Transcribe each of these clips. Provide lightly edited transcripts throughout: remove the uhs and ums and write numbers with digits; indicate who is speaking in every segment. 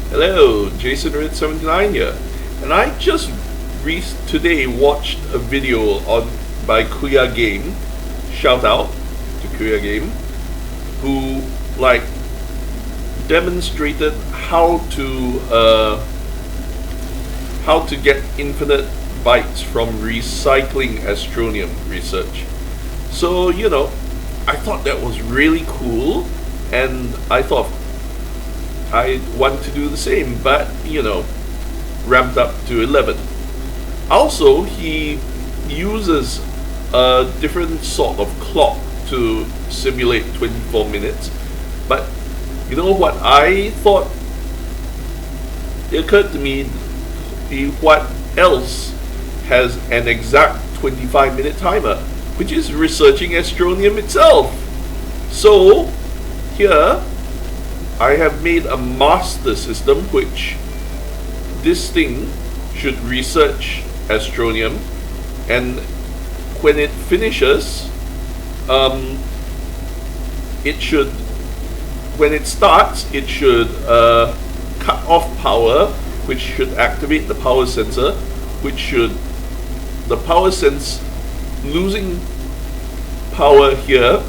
Speaker 1: Hello, Jason Red 79 here, and I just today watched a video by Kuyagame. Shout out to Kuyagame, who demonstrated how to get infinite bytes from recycling Astronium research. So I thought that was really cool, and I thought I want to do the same, but ramped up to 11. Also, he uses a different sort of clock to simulate 24 minutes. But you know what I thought? It occurred to me, what else has an exact 25-minute timer, which is researching Astronium itself. So here I have made a master system which this thing should research Astronium, and when it finishes, when it starts, it should cut off power, which should activate the power sensor, the power sense losing power here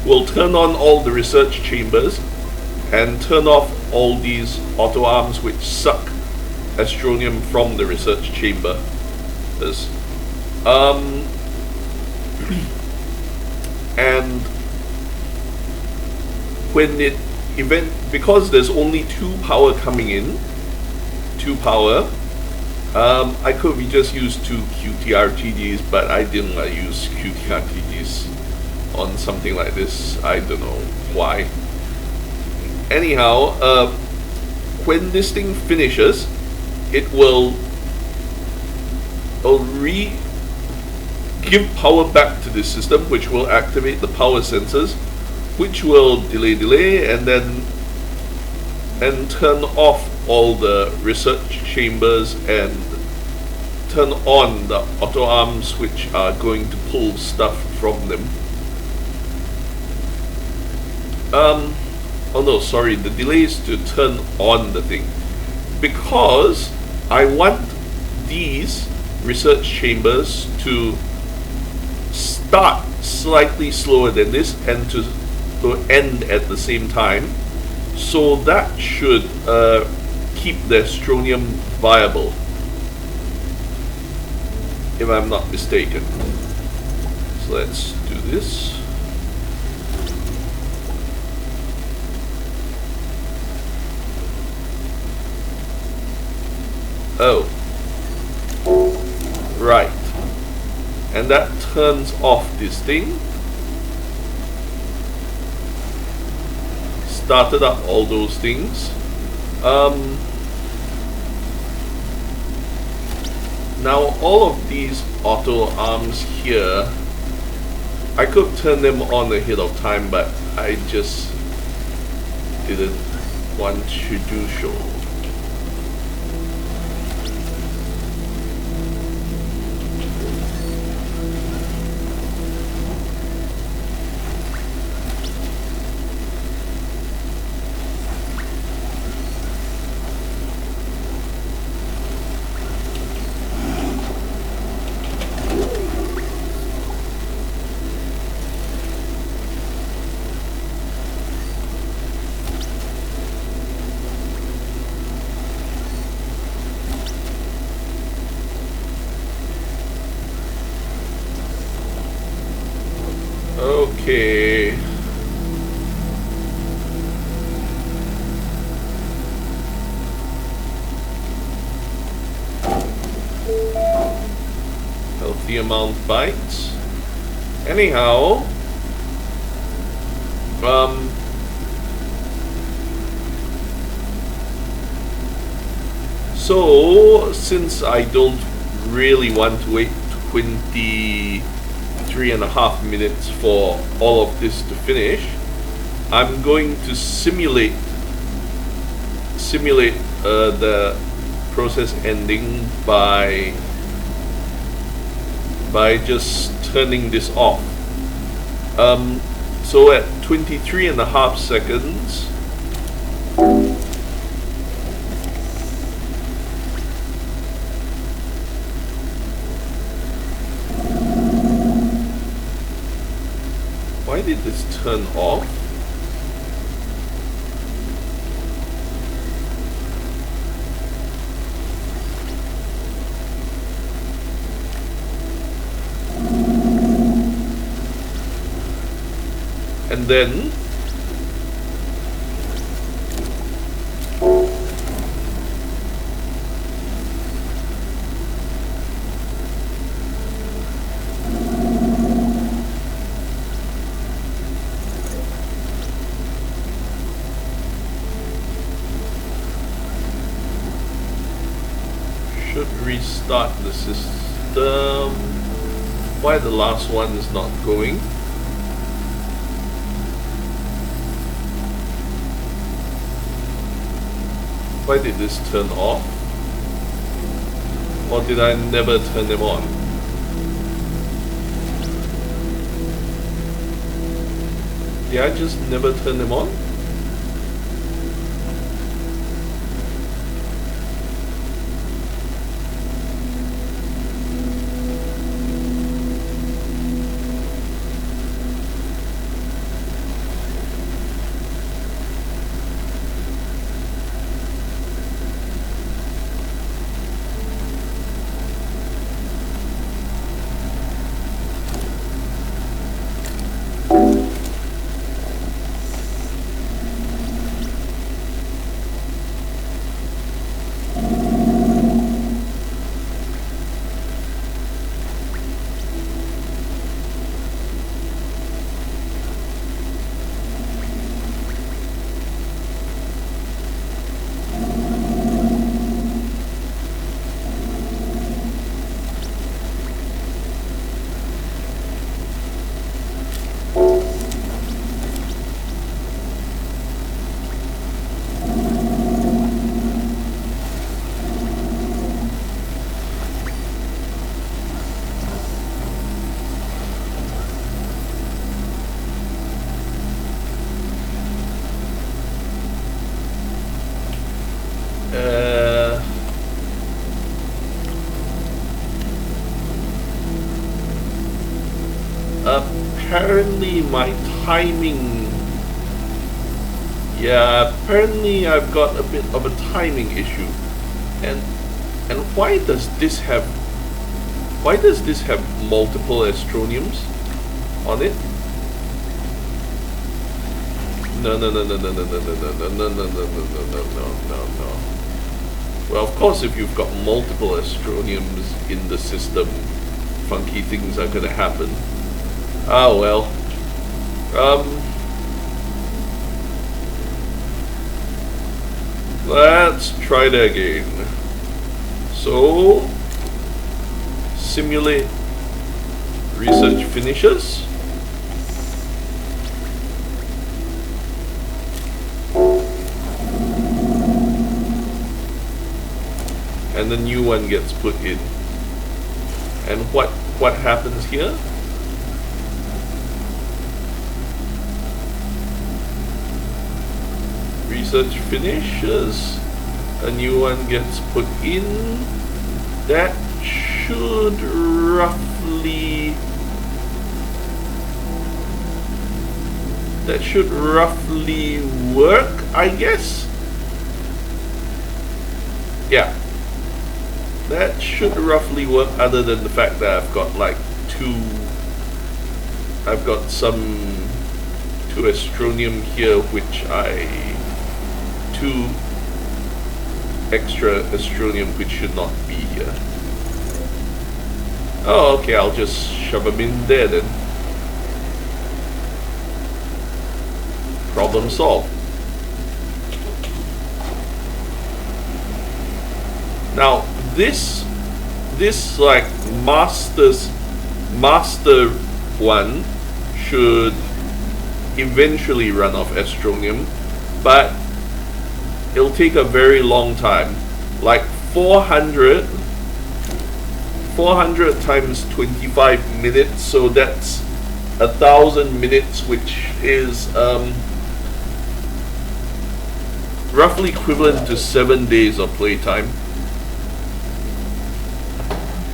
Speaker 1: will turn on all the research chambers and turn off all these auto arms which suck Astronium from the research chamber. And when because there's only 2 power coming in, I could have just used 2 QTRTGs, but I didn't want to use QTRTGs on something like this. I don't know why. Anyhow, when this thing finishes, it will give power back to the system, which will activate the power sensors, which will delay, and then turn off all the research chambers and turn on the auto arms, which are going to pull stuff from them. Oh no, sorry, the delay is to turn on the thing, because I want these research chambers to start slightly slower than this and to end at the same time, so that should keep the Astronium viable, if I'm not mistaken. So let's do this. Oh, right, and that turns off this thing, started up all those things. Now all of these auto arms here, I could turn them on ahead of time, but I just didn't want to do so. Okay. Healthy amount of bytes. Anyhow, so since I don't really want to wait 23.5 minutes for all of this to finish, I'm going to simulate the process ending by just turning this off. So at 23.5 seconds, turn off. And then should restart the system. Why the last one is not going? Why did this turn off? Or did I never turn them on? Did I just never turn them on? Apparently my timing, apparently I've got a bit of a timing issue. And why does this have multiple Astroniums on it? No. Well, of course, if you've got multiple Astroniums in the system, funky things are gonna happen. Oh well. Let's try that again. So, simulate research finishes. And the new one gets put in. And what happens here? Research finishes, a new one gets put in. That should roughly work, I guess. Yeah, that should roughly work, other than the fact that I've got like two Astronium here, which two extra Astronium which should not be here. Oh, okay, I'll just shove them in there then. Problem solved. Now this like master one should eventually run off Astronium, but it'll take a very long time, like 400 times 25 minutes, so that's 1,000 minutes, which is roughly equivalent to 7 days of playtime.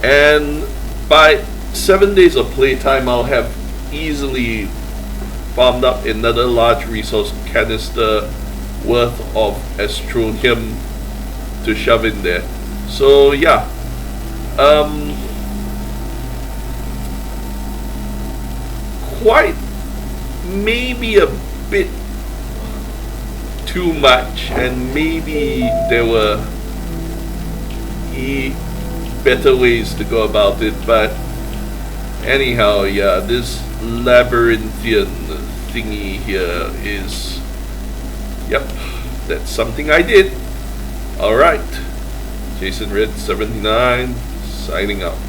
Speaker 1: And by 7 days of playtime, I'll have easily farmed up another large resource canister worth of Astronium to shove in there. So yeah, quite maybe a bit too much, and maybe there were better ways to go about it, but anyhow, yeah, this labyrinthian thingy here is, yep, that's something I did. Alright, Jason Red 79 signing out.